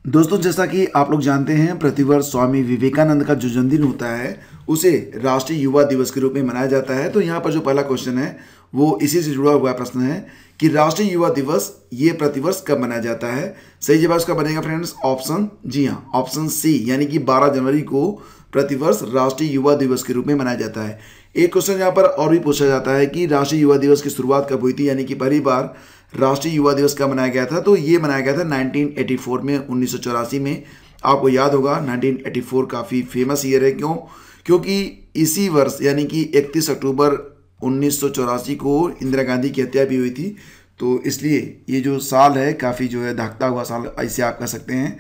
दोस्तों, जैसा कि आप लोग जानते हैं, प्रतिवर्ष स्वामी विवेकानंद का जो जन्मदिन होता है उसे राष्ट्रीय युवा दिवस के रूप में मनाया जाता है। तो यहाँ पर जो पहला क्वेश्चन है वो इसी से जुड़ा हुआ प्रश्न है कि राष्ट्रीय युवा दिवस ये प्रतिवर्ष कब मनाया जाता है। सही जवाब इसका बनेगा फ्रेंड्स ऑप्शन, जी हाँ, ऑप्शन सी, यानी कि 12 जनवरी को प्रतिवर्ष राष्ट्रीय युवा दिवस के रूप में मनाया जाता है। एक क्वेश्चन यहाँ पर और भी पूछा जाता है कि राष्ट्रीय युवा दिवस की शुरुआत कब हुई थी, यानी कि पहली बार राष्ट्रीय युवा दिवस कब मनाया गया था। तो ये मनाया गया था 1984 में, 1984 में। आपको याद होगा 1984 काफ़ी फेमस ईयर है। क्यों? क्योंकि इसी वर्ष यानी कि 31 अक्टूबर 1984 को इंदिरा गांधी की हत्या भी हुई थी। तो इसलिए ये जो साल है काफ़ी जो है दहकता हुआ साल ऐसे आप कह सकते हैं।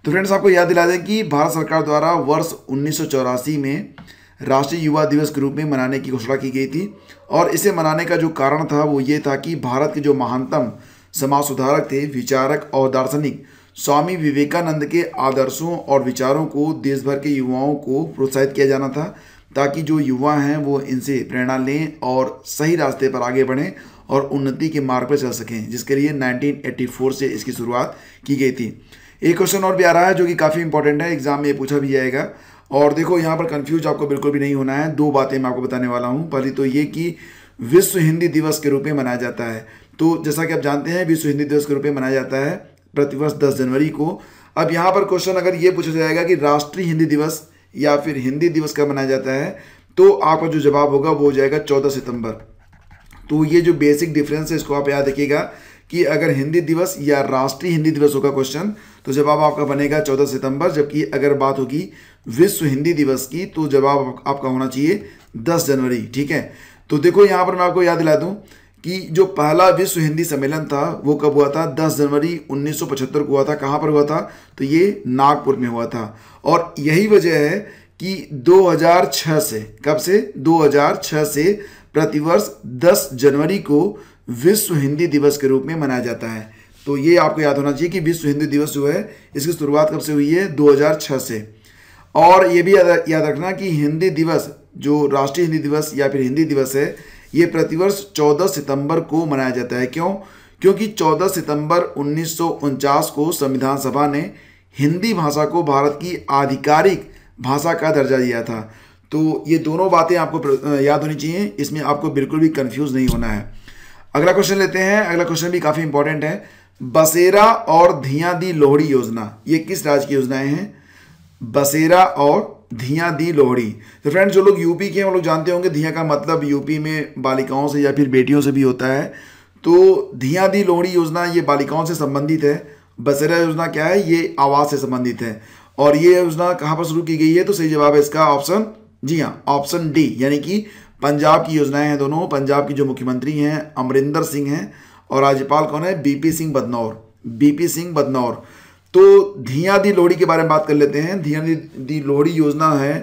तो फ्रेंड्स, आपको याद दिला दें कि भारत सरकार द्वारा वर्ष 1984 में राष्ट्रीय युवा दिवस के रूप में मनाने की घोषणा की गई थी। और इसे मनाने का जो कारण था वो ये था कि भारत के जो महानतम समाज सुधारक थे, विचारक और दार्शनिक स्वामी विवेकानंद के आदर्शों और विचारों को देश भर के युवाओं को प्रोत्साहित किया जाना था, ताकि जो युवा हैं वो इनसे प्रेरणा लें और सही रास्ते पर आगे बढ़ें और उन्नति के मार्ग पर चल सकें, जिसके लिए 1984 से इसकी शुरुआत की गई थी। एक क्वेश्चन और भी आ रहा है जो कि काफ़ी इंपॉर्टेंट है, एग्जाम में पूछा भी जाएगा। और देखो, यहाँ पर कंफ्यूज आपको बिल्कुल भी नहीं होना है। दो बातें मैं आपको बताने वाला हूँ। पहली तो ये कि विश्व हिंदी दिवस के रूप में मनाया जाता है। तो जैसा कि आप जानते हैं, विश्व हिंदी दिवस के रूप में मनाया जाता है प्रतिवर्ष 10 जनवरी को। अब यहाँ पर क्वेश्चन अगर ये पूछा जाएगा कि राष्ट्रीय हिंदी दिवस या फिर हिंदी दिवस कब मनाया जाता है, तो आपका जो जवाब होगा वो हो जाएगा 14 सितंबर। तो ये जो बेसिक डिफरेंस है इसको आप याद रखिएगा कि अगर हिंदी दिवस या राष्ट्रीय हिंदी दिवस होगा क्वेश्चन, तो जवाब आपका बनेगा 14 सितंबर। जबकि अगर बात होगी विश्व हिंदी दिवस की, तो जवाब आपका होना चाहिए 10 जनवरी। ठीक है। तो देखो, यहाँ पर मैं आपको याद दिला दूं कि जो पहला विश्व हिंदी सम्मेलन था वो कब हुआ था? 10 जनवरी 1975 को हुआ था। कहाँ पर हुआ था? तो ये नागपुर में हुआ था। और यही वजह है कि 2006 से, कब से? 2006 से प्रतिवर्ष 10 जनवरी को विश्व हिंदी दिवस के रूप में मनाया जाता है। तो ये आपको याद होना चाहिए कि विश्व हिंदी दिवस जो है इसकी शुरुआत कब से हुई है? 2006 से। और ये भी याद रखना कि हिंदी दिवस, जो राष्ट्रीय हिंदी दिवस या फिर हिंदी दिवस है, ये प्रतिवर्ष 14 सितंबर को मनाया जाता है। क्यों? क्योंकि 14 सितंबर 1949 को संविधान सभा ने हिंदी भाषा को भारत की आधिकारिक भाषा का दर्जा दिया था। तो ये दोनों बातें आपको याद होनी चाहिए, इसमें आपको बिल्कुल भी कंफ्यूज नहीं होना है। अगला क्वेश्चन लेते हैं। अगला क्वेश्चन भी काफ़ी इंपॉर्टेंट है। बसेरा और धियां दी लोहड़ी योजना, ये किस राज्य की योजनाएं हैं? बसेरा और धियां दी लोहड़ी। तो फ्रेंड्स, जो लोग यूपी के हैं वो लोग जानते होंगे धियां का मतलब यूपी में बालिकाओं से या फिर बेटियों से भी होता है। तो धियां दी लोहड़ी योजना ये बालिकाओं से संबंधित है। बसेरा योजना क्या है? ये आवास से संबंधित है। और ये योजना कहाँ पर शुरू की गई है? तो सही जवाब है इसका ऑप्शन, जी हाँ, ऑप्शन डी, यानी कि पंजाब की योजनाएं हैं दोनों। पंजाब की जो मुख्यमंत्री हैं अमरिंदर सिंह हैं और राज्यपाल कौन है? BP Singh Badnore, BP Singh Badnore. तो धियां दी लोहड़ी के बारे में बात कर लेते हैं। धियां दी लोहड़ी योजना है,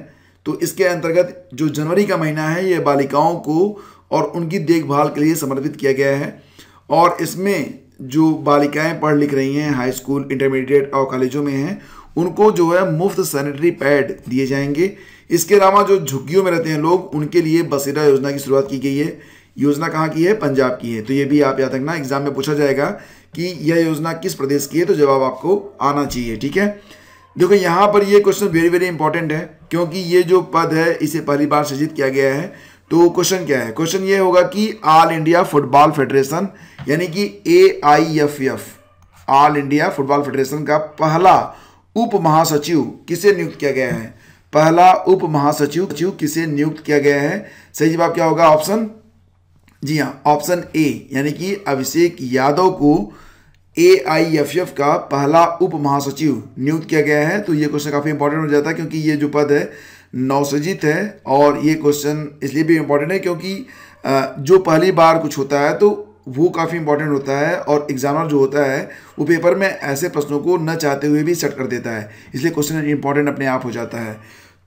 तो इसके अंतर्गत जो जनवरी का महीना है ये बालिकाओं को और उनकी देखभाल के लिए समर्पित किया गया है। और इसमें जो बालिकाएं पढ़ लिख रही हैं, हाई स्कूल, इंटरमीडिएट और कॉलेजों में हैं, उनको जो है मुफ्त सैनिटरी पैड दिए जाएंगे। इसके अलावा जो झुग्गियों में रहते हैं लोग, उनके लिए बसेरा योजना की शुरुआत की गई है। योजना कहाँ की है? पंजाब की है। तो ये भी आप याद रखना, एग्जाम में पूछा जाएगा कि यह योजना किस प्रदेश की है, तो जवाब आपको आना चाहिए। ठीक है। देखो, यहाँ पर ये क्वेश्चन वेरी वेरी इंपॉर्टेंट है, क्योंकि ये जो पद है इसे पहली बार सृजित किया गया है। तो क्वेश्चन क्या है? क्वेश्चन ये होगा कि ऑल इंडिया फुटबॉल फेडरेशन यानी कि AIFF, all India football federation का पहला उप महासचिव किसे नियुक्त किया गया है? पहला उप महासचिव किसे नियुक्त किया गया है? सही जवाब क्या होगा? ऑप्शन, जी हाँ, ऑप्शन ए, यानी कि अभिषेक यादव को AIFF का पहला उप महासचिव नियुक्त किया गया है। तो ये क्वेश्चन काफ़ी इंपॉर्टेंट हो जाता है, क्योंकि ये जो पद है नवसृजित है। और ये क्वेश्चन इसलिए भी इंपॉर्टेंट है क्योंकि जो पहली बार कुछ होता है तो वो काफ़ी इंपॉर्टेंट होता है, और एग्जामिनर जो होता है वो पेपर में ऐसे प्रश्नों को न चाहते हुए भी सेट कर देता है, इसलिए क्वेश्चन इंपॉर्टेंट अपने आप हो जाता है।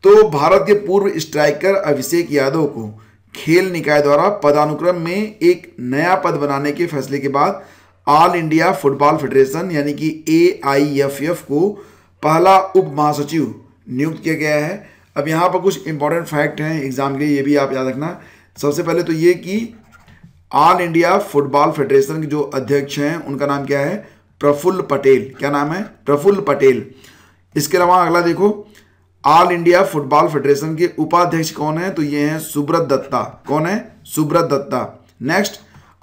तो भारत के पूर्व स्ट्राइकर अभिषेक यादव को खेल निकाय द्वारा पदानुक्रम में एक नया पद बनाने के फैसले के बाद ऑल इंडिया फुटबॉल फेडरेशन यानी कि AIFF को पहला उप महासचिव नियुक्त किया गया है। अब यहाँ पर कुछ इंपॉर्टेंट फैक्ट हैं एग्जाम के, ये भी आप याद रखना। सबसे पहले तो ये कि ऑल इंडिया फुटबॉल फेडरेशन के जो अध्यक्ष हैं उनका नाम क्या है? प्रफुल्ल पटेल। क्या नाम है? प्रफुल्ल पटेल। इसके अलावा अगला देखो, ऑल इंडिया फुटबॉल फेडरेशन के उपाध्यक्ष कौन है? तो ये हैं सुब्रत दत्ता। कौन है? Subrata Dutta. Next,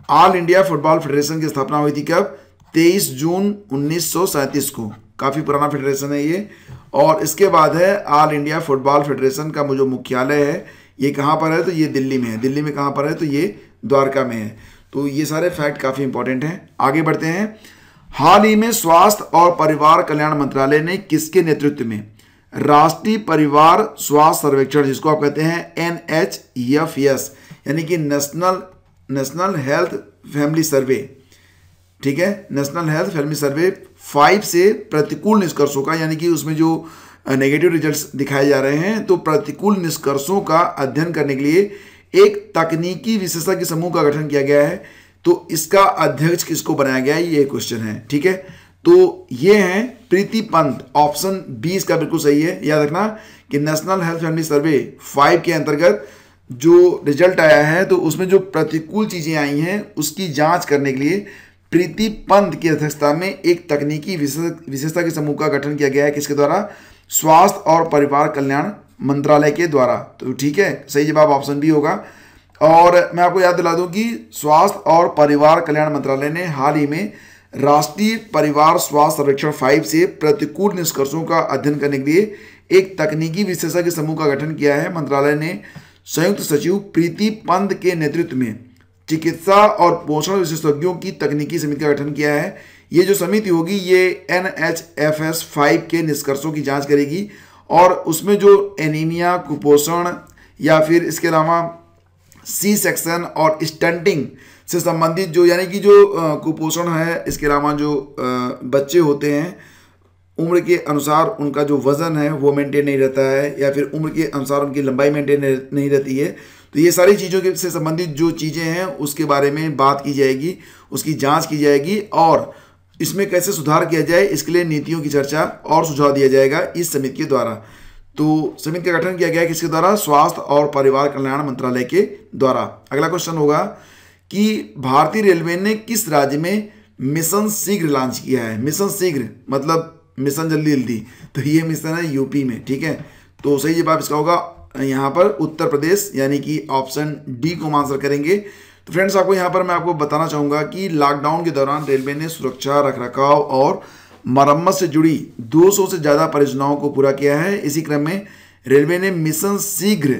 all India football federation की स्थापना हुई थी कब? 23 जून 1937 को। काफी पुराना फेडरेशन है ये। और इसके बाद है ऑल इंडिया फुटबॉल फेडरेशन का जो मुख्यालय है ये कहाँ पर है? तो ये दिल्ली में है। दिल्ली में कहाँ पर है? तो ये द्वारका में है। तो ये सारे फैक्ट काफी इंपॉर्टेंट हैं। आगे बढ़ते हैं। हाल ही में स्वास्थ्य और परिवार कल्याण मंत्रालय ने किसके नेतृत्व में राष्ट्रीय परिवार स्वास्थ्य सर्वेक्षण, जिसको आप कहते हैं NHFS, यानी कि नेशनल हेल्थ फैमिली सर्वे, ठीक है, नेशनल हेल्थ फैमिली सर्वे 5 से प्रतिकूल निष्कर्षों का, यानी कि उसमें जो नेगेटिव रिजल्ट्स दिखाए जा रहे हैं, तो प्रतिकूल निष्कर्षों का अध्ययन करने के लिए एक तकनीकी विशेषज्ञ समूह का गठन किया गया है। तो इसका अध्यक्ष किसको बनाया गया है, ये क्वेश्चन है। ठीक है, तो ये है प्रीति पंत। ऑप्शन 20 का बिल्कुल सही है। याद रखना कि नेशनल हेल्थ फैमिली सर्वे 5 के अंतर्गत जो रिजल्ट आया है तो उसमें जो प्रतिकूल चीजें आई हैं उसकी जांच करने के लिए प्रीति पंत की अध्यक्षता में एक तकनीकी विशेषज्ञ समूह का गठन किया गया है। किसके द्वारा? स्वास्थ्य और परिवार कल्याण मंत्रालय के द्वारा। तो ठीक है, सही जवाब ऑप्शन बी होगा। और मैं आपको याद दिला दूं कि स्वास्थ्य और परिवार कल्याण मंत्रालय ने हाल ही में राष्ट्रीय परिवार स्वास्थ्य सर्वेक्षण 5 से प्रतिकूल निष्कर्षों का अध्ययन करने के लिए एक तकनीकी विशेषज्ञ समूह का गठन किया है। मंत्रालय ने संयुक्त सचिव प्रीति पंत के नेतृत्व में चिकित्सा और पोषण विशेषज्ञों की तकनीकी समिति का गठन किया है। ये जो समिति होगी ये NHFS 5 के निष्कर्षों की जांच करेगी और उसमें जो एनीमिया, कुपोषण या फिर इसके अलावा सी सेक्शन और स्टंटिंग से संबंधित जो, यानी कि जो कुपोषण है, इसके अलावा जो बच्चे होते हैं उम्र के अनुसार उनका जो वजन है वो मेंटेन नहीं रहता है, या फिर उम्र के अनुसार उनकी लंबाई मेंटेन नहीं रहती है, तो ये सारी चीज़ों के से संबंधित जो चीज़ें हैं उसके बारे में बात की जाएगी, उसकी जांच की जाएगी और इसमें कैसे सुधार किया जाए इसके लिए नीतियों की चर्चा और सुझाव दिया जाएगा इस समिति के द्वारा। तो समिति का गठन किया गया है किसके द्वारा? स्वास्थ्य और परिवार कल्याण मंत्रालय के द्वारा। अगला क्वेश्चन होगा कि भारतीय रेलवे ने किस राज्य में मिशन शीघ्र लॉन्च किया है? मिशन शीघ्र मतलब मिशन जल्दी जल्दी, तो ये मिशन है यूपी में। ठीक है, तो सही जवाब इसका होगा यहाँ पर उत्तर प्रदेश, यानी कि ऑप्शन डी को आंसर करेंगे। तो फ्रेंड्स, आपको यहाँ पर मैं आपको बताना चाहूँगा कि लॉकडाउन के दौरान रेलवे ने सुरक्षा, रखरखाव और मरम्मत से जुड़ी 200 से ज़्यादा परियोजनाओं को पूरा किया है। इसी क्रम में रेलवे ने मिशन शीघ्र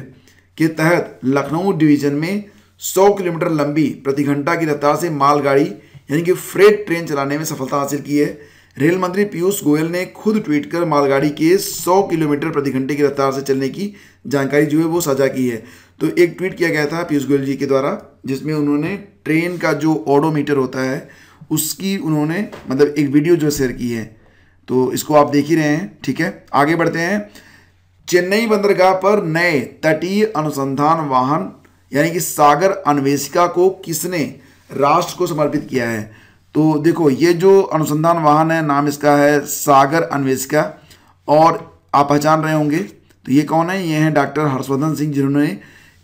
के तहत लखनऊ डिवीजन में 100 किलोमीटर लंबी प्रति घंटा की रफ्तार से मालगाड़ी यानी कि फ्रेट ट्रेन चलाने में सफलता हासिल की है। रेल मंत्री पीयूष गोयल ने खुद ट्वीट कर मालगाड़ी के 100 किलोमीटर प्रति घंटे की रफ्तार से चलने की जानकारी जो है वो साझा की है। तो एक ट्वीट किया गया था पीयूष गोयल जी के द्वारा, जिसमें उन्होंने ट्रेन का जो ओडोमीटर होता है उसकी उन्होंने मतलब एक वीडियो जो शेयर की है, तो इसको आप देख ही रहे हैं। ठीक है, आगे बढ़ते हैं। चेन्नई बंदरगाह पर नए तटीय अनुसंधान वाहन यानी कि सागर अन्वेषिका को किसने राष्ट्र को समर्पित किया है? तो देखो, ये जो अनुसंधान वाहन है नाम इसका है सागर अन्वेषिका, और आप पहचान रहे होंगे तो ये कौन है? ये हैं डॉक्टर हर्षवर्धन सिंह, जिन्होंने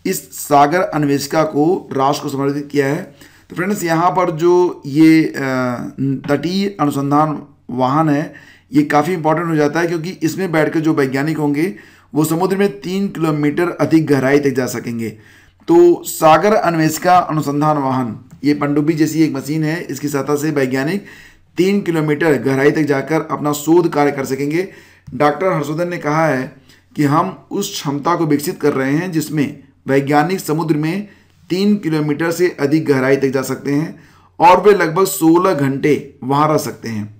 इस सागर अन्वेषिका को राष्ट्र को समर्पित किया है। तो फ्रेंड्स, यहाँ पर जो ये तटीय अनुसंधान वाहन है ये काफ़ी इंपॉर्टेंट हो जाता है, क्योंकि इसमें बैठकर जो वैज्ञानिक होंगे वो समुद्र में 3 किलोमीटर अधिक गहराई तक जा सकेंगे। तो सागर अन्वेषिका अनुसंधान वाहन ये पनडुब्बी जैसी एक मशीन है, इसकी सहायता से वैज्ञानिक 3 किलोमीटर गहराई तक जाकर अपना शोध कार्य कर सकेंगे। डॉक्टर हर्षवर्धन ने कहा है कि हम उस क्षमता को विकसित कर रहे हैं जिसमें वैज्ञानिक समुद्र में 3 किलोमीटर से अधिक गहराई तक जा सकते हैं और वे लगभग 16 घंटे वहां रह सकते हैं।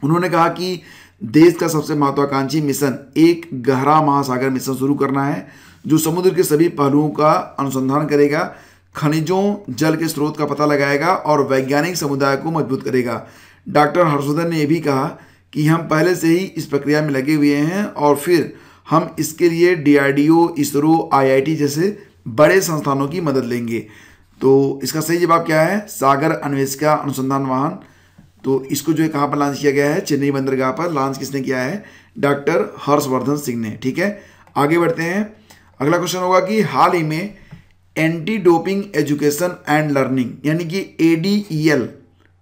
उन्होंने कहा कि देश का सबसे महत्वाकांक्षी मिशन एक गहरा महासागर मिशन शुरू करना है, जो समुद्र के सभी पहलुओं का अनुसंधान करेगा, खनिजों, जल के स्रोत का पता लगाएगा और वैज्ञानिक समुदाय को मजबूत करेगा। डॉक्टर हर्षवर्धन ने यह भी कहा कि हम पहले से ही इस प्रक्रिया में लगे हुए हैं और फिर हम इसके लिए DRDO, इसरो, IIT जैसे बड़े संस्थानों की मदद लेंगे। तो इसका सही जवाब क्या है? सागर अन्वेषिका अनुसंधान वाहन। तो इसको जो है कहाँ पर लॉन्च किया गया है? चेन्नई बंदरगाह पर लॉन्च किसने किया है? डॉक्टर हर्षवर्धन सिंह ने। ठीक है, आगे बढ़ते हैं। अगला क्वेश्चन होगा कि हाल ही में anti doping education and learning यानी कि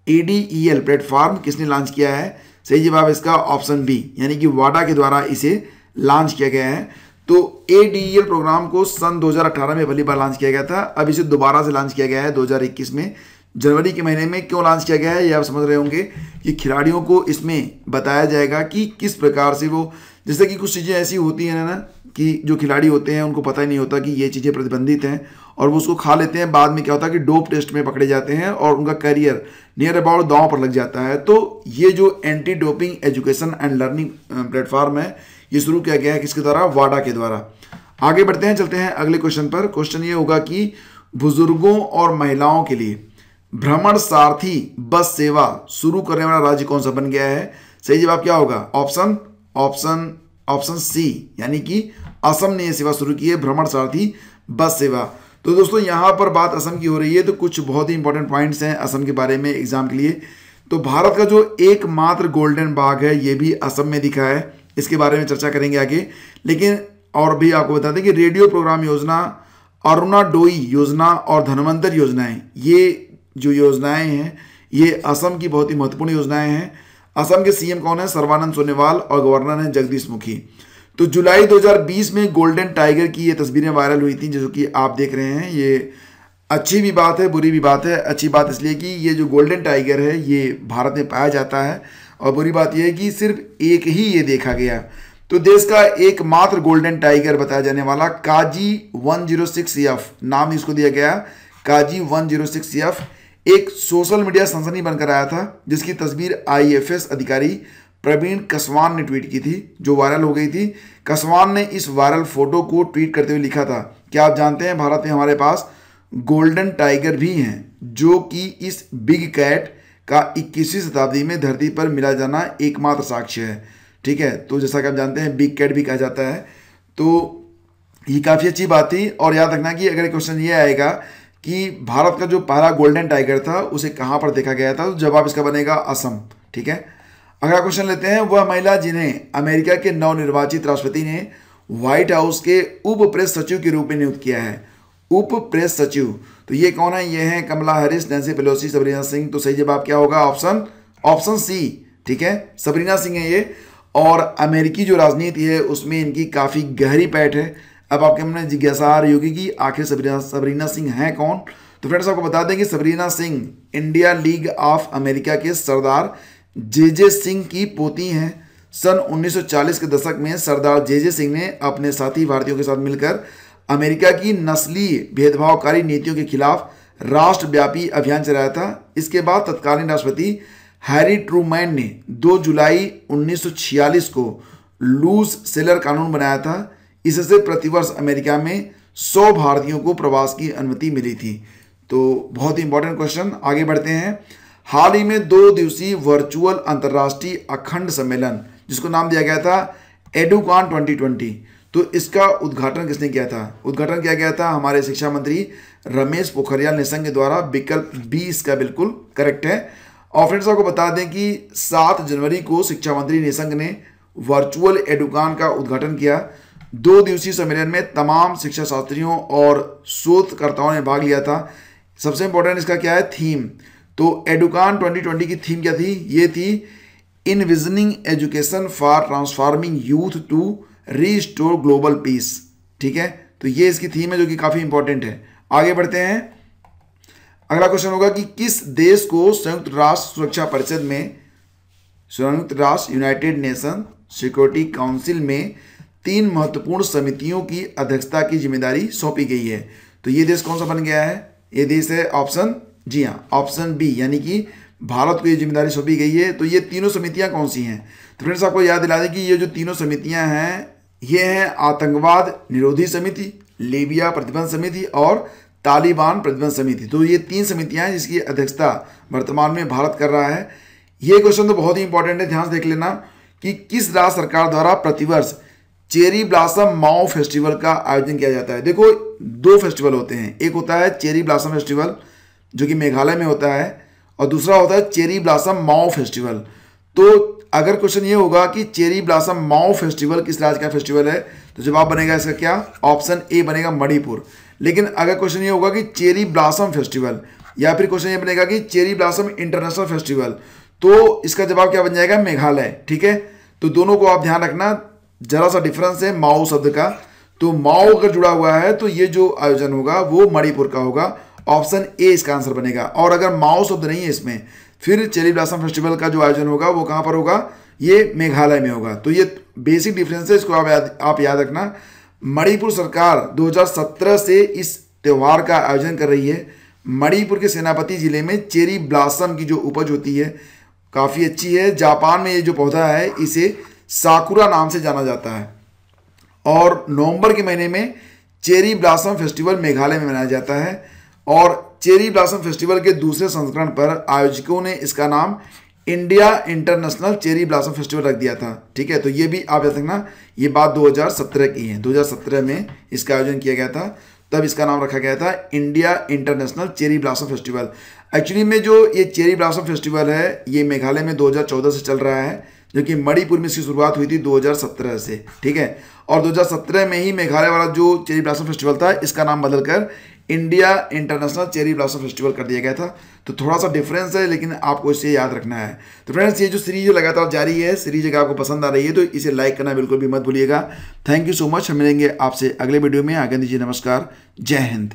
ADEL प्लेटफॉर्म किसने लॉन्च किया है? सही जवाब इसका ऑप्शन बी, यानी कि वाडा के द्वारा इसे लॉन्च किया गया है। तो ADEL प्रोग्राम को सन 2018 में पहली बार लॉन्च किया गया था। अब इसे दोबारा से लॉन्च किया गया है 2021 में, जनवरी के महीने में। क्यों लॉन्च किया गया है ये आप समझ रहे होंगे कि खिलाड़ियों को इसमें बताया जाएगा कि किस प्रकार से वो, जैसे कि कुछ चीज़ें ऐसी होती हैं ना कि जो खिलाड़ी होते हैं उनको पता ही नहीं होता कि ये चीज़ें प्रतिबंधित हैं और वो उसको खा लेते हैं। बाद में क्या होता है कि डोप टेस्ट में पकड़े जाते हैं और उनका करियर नियर अबाउट दांव पर लग जाता है। तो ये जो anti doping education and learning platform है ये शुरू किया गया है किसके द्वारा? वाडा के द्वारा। आगे बढ़ते हैं, चलते हैं अगले क्वेश्चन पर। क्वेश्चन ये होगा कि बुजुर्गों और महिलाओं के लिए भ्रमण सारथी बस सेवा शुरू करने वाला राज्य कौन सा बन गया है? सही जवाब क्या होगा? ऑप्शन सी, यानी कि असम ने यह सेवा शुरू की है, भ्रमण सारथी बस सेवा। तो दोस्तों यहाँ पर बात असम की हो रही है, तो कुछ बहुत ही इंपॉर्टेंट पॉइंट्स हैं असम के बारे में एग्जाम के लिए। तो भारत का जो एकमात्र गोल्डन बाग है ये भी असम में दिखा है, इसके बारे में चर्चा करेंगे आगे। लेकिन और भी आपको बता दें कि रेडियो प्रोग्राम योजना, अरुणाडोई योजना और धनवंतर योजनाएं, ये जो योजनाएं हैं ये असम की बहुत ही महत्वपूर्ण योजनाएं हैं। असम के सीएम कौन है? सर्बानंद सोनोवाल, और गवर्नर है जगदीश मुखी। तो जुलाई 2020 में गोल्डन टाइगर की ये तस्वीरें वायरल हुई थी, जो कि आप देख रहे हैं। ये अच्छी भी बात है, बुरी भी बात है। अच्छी बात इसलिए कि ये जो गोल्डन टाइगर है ये भारत में पाया जाता है, और बुरी बात यह है कि सिर्फ एक ही ये देखा गया। तो देश का एकमात्र गोल्डन टाइगर बताया जाने वाला काजी 106F, नाम इसको दिया गया काजी 106F, एक सोशल मीडिया सनसनी बनकर आया था, जिसकी तस्वीर IFS अधिकारी प्रवीण कसवान ने ट्वीट की थी, जो वायरल हो गई थी। कसवान ने इस वायरल फोटो को ट्वीट करते हुए लिखा था, क्या आप जानते हैं भारत में हमारे पास गोल्डन टाइगर भी हैं, जो कि इस बिग कैट का 21वीं शताब्दी में धरती पर मिला जाना एकमात्र साक्ष्य है। ठीक है, तो जैसा कि आप जानते हैं बिग कैट भी कहा जाता है। तो ये काफ़ी अच्छी बात थी। और याद रखना कि अगर क्वेश्चन ये आएगा कि भारत का जो पहला गोल्डन टाइगर था उसे कहाँ पर देखा गया था, तो जवाब इसका बनेगा असम। ठीक है, अगला क्वेश्चन लेते हैं। वह महिला जिन्हें अमेरिका के नवनिर्वाचित राष्ट्रपति ने व्हाइट हाउस के उप प्रेस सचिव के रूप में नियुक्त किया है। उप प्रेस सचिव, तो ये कौन है? ये हैं Kamala Harris, Nancy Pelosi, Sabrina Singh. तो सही जवाब क्या होगा? Option C. ठीक है, सबरीना सिंह है ये। और अमेरिकी जो राजनीति है उसमें इनकी काफ़ी गहरी पैठ है। अब आपके मन में जिज्ञासा आ रही होगी कि आखिर सबरीना सिंह हैं कौन? तो फ्रेंड्स आपको बता दें कि Sabrina Singh India league of America के सरदार जे सिंह की पोती हैं। सन 1940 के दशक में सरदार जे सिंह ने अपने साथी भारतीयों के साथ मिलकर अमेरिका की नस्लीय भेदभावकारी नीतियों के खिलाफ राष्ट्रव्यापी अभियान चलाया था। इसके बाद तत्कालीन राष्ट्रपति हैरी ट्रूमैन ने 2 जुलाई 1946 को लूज सेलर कानून बनाया था। इससे प्रतिवर्ष अमेरिका में 100 भारतीयों को प्रवास की अनुमति मिली थी। तो बहुत ही इंपॉर्टेंट क्वेश्चन। आगे बढ़ते हैं। हाल ही में 2 दिवसीय वर्चुअल अंतर्राष्ट्रीय अखंड सम्मेलन, जिसको नाम दिया गया था एडुकॉन 2020, तो इसका उद्घाटन किसने किया था? उद्घाटन किया गया था हमारे शिक्षा मंत्री रमेश पोखरियाल निशंक के द्वारा। विकल्प बी इसका बिल्कुल करेक्ट है। और फ्रेंड्स आपको बता दें कि 7 जनवरी को शिक्षा मंत्री निशंक ने वर्चुअल एडुकॉन का उद्घाटन किया। 2 दिवसीय सम्मेलन में तमाम शिक्षा शास्त्रियों और शोधकर्ताओं ने भाग लिया था। सबसे इंपॉर्टेंट इसका क्या है? थीम। तो एडुकॉन 2020 की थीम क्या थी? ये थी envisioning education for transforming youth to restore global peace. ठीक है, तो ये इसकी थीम है जो कि काफ़ी इंपॉर्टेंट है। आगे बढ़ते हैं। अगला क्वेश्चन होगा कि किस देश को संयुक्त राष्ट्र सुरक्षा परिषद में, संयुक्त राष्ट्र यूनाइटेड नेशन सिक्योरिटी काउंसिल में 3 महत्वपूर्ण समितियों की अध्यक्षता की जिम्मेदारी सौंपी गई है? तो ये देश कौन सा बन गया है? ये देश है ऑप्शन बी, यानी कि भारत को ये जिम्मेदारी सौंपी गई है। तो ये तीनों समितियां कौन सी हैं? तो फ्रेंड्स आपको याद दिला दें कि ये जो तीनों समितियां हैं ये हैं आतंकवाद निरोधी समिति, लीबिया प्रतिबंध समिति और तालिबान प्रतिबंध समिति। तो ये 3 समितियां हैं जिसकी अध्यक्षता वर्तमान में भारत कर रहा है। ये क्वेश्चन तो बहुत ही इंपॉर्टेंट है, ध्यान से देख लेना कि किस राज्य सरकार द्वारा प्रतिवर्ष चेरी ब्लॉसम माओ फेस्टिवल का आयोजन किया जाता है? देखो 2 फेस्टिवल होते हैं, एक होता है चेरी ब्लॉसम फेस्टिवल जो कि मेघालय में होता है, और दूसरा होता है चेरी ब्लॉसम माओ फेस्टिवल। तो अगर क्वेश्चन ये होगा कि चेरी ब्लॉसम माओ फेस्टिवल किस राज्य का फेस्टिवल है, तो जवाब बनेगा इसका क्या? ऑप्शन ए बनेगा मणिपुर। लेकिन अगर क्वेश्चन ये होगा कि चेरी ब्लॉसम फेस्टिवल या फिर क्वेश्चन ये बनेगा कि चेरी ब्लॉसम इंटरनेशनल फेस्टिवल, तो इसका जवाब क्या बन जाएगा, मेघालय। ठीक है, तो दोनों को आप ध्यान रखना, जरा सा डिफरेंस है माओ शब्द का। तो माओ अगर जुड़ा हुआ है तो ये जो आयोजन होगा वो मणिपुर का होगा, ऑप्शन ए इसका आंसर बनेगा। और अगर माओ शब्द नहीं है इसमें, फिर चेरी ब्लॉसम फेस्टिवल का जो आयोजन होगा वो कहाँ पर होगा, ये मेघालय में होगा। तो ये बेसिक डिफरेंस है, इसको आप याद रखना। मणिपुर सरकार 2017 से इस त्यौहार का आयोजन कर रही है। मणिपुर के सेनापति जिले में चेरी ब्लॉसम की जो उपज होती है काफ़ी अच्छी है। जापान में ये जो पौधा है इसे साकुरा नाम से जाना जाता है। और नवंबर के महीने में चेरी ब्लॉसम फेस्टिवल मेघालय में मनाया जाता है। और चेरी ब्लॉसम फेस्टिवल के दूसरे संस्करण पर आयोजकों ने इसका नाम India international cherry blossom festival रख दिया था। ठीक है, तो ये भी आप याद रखना, ये बात 2017 की है। 2017 में इसका आयोजन किया गया था, तब इसका नाम रखा गया था India international cherry blossom festival. Actually में जो ये चेरी ब्लॉसम फेस्टिवल है ये मेघालय में 2014 से चल रहा है, जो कि मणिपुर में इसकी शुरुआत हुई थी 2017 से। ठीक है, और 2017 में ही मेघालय वाला जो चेरी ब्लॉसम फेस्टिवल था इसका नाम बदलकर India international cherry blossom festival कर दिया गया था। तो थोड़ा सा डिफरेंस है, लेकिन आपको इसे याद रखना है। तो फ्रेंड्स, ये जो सीरीज लगातार जारी है, सीरीज अगर आपको पसंद आ रही है तो इसे लाइक करना बिल्कुल भी मत भूलिएगा। Thank you so much. हम मिलेंगे आपसे अगले वीडियो में। आगे दीजिए, नमस्कार, जय हिंद।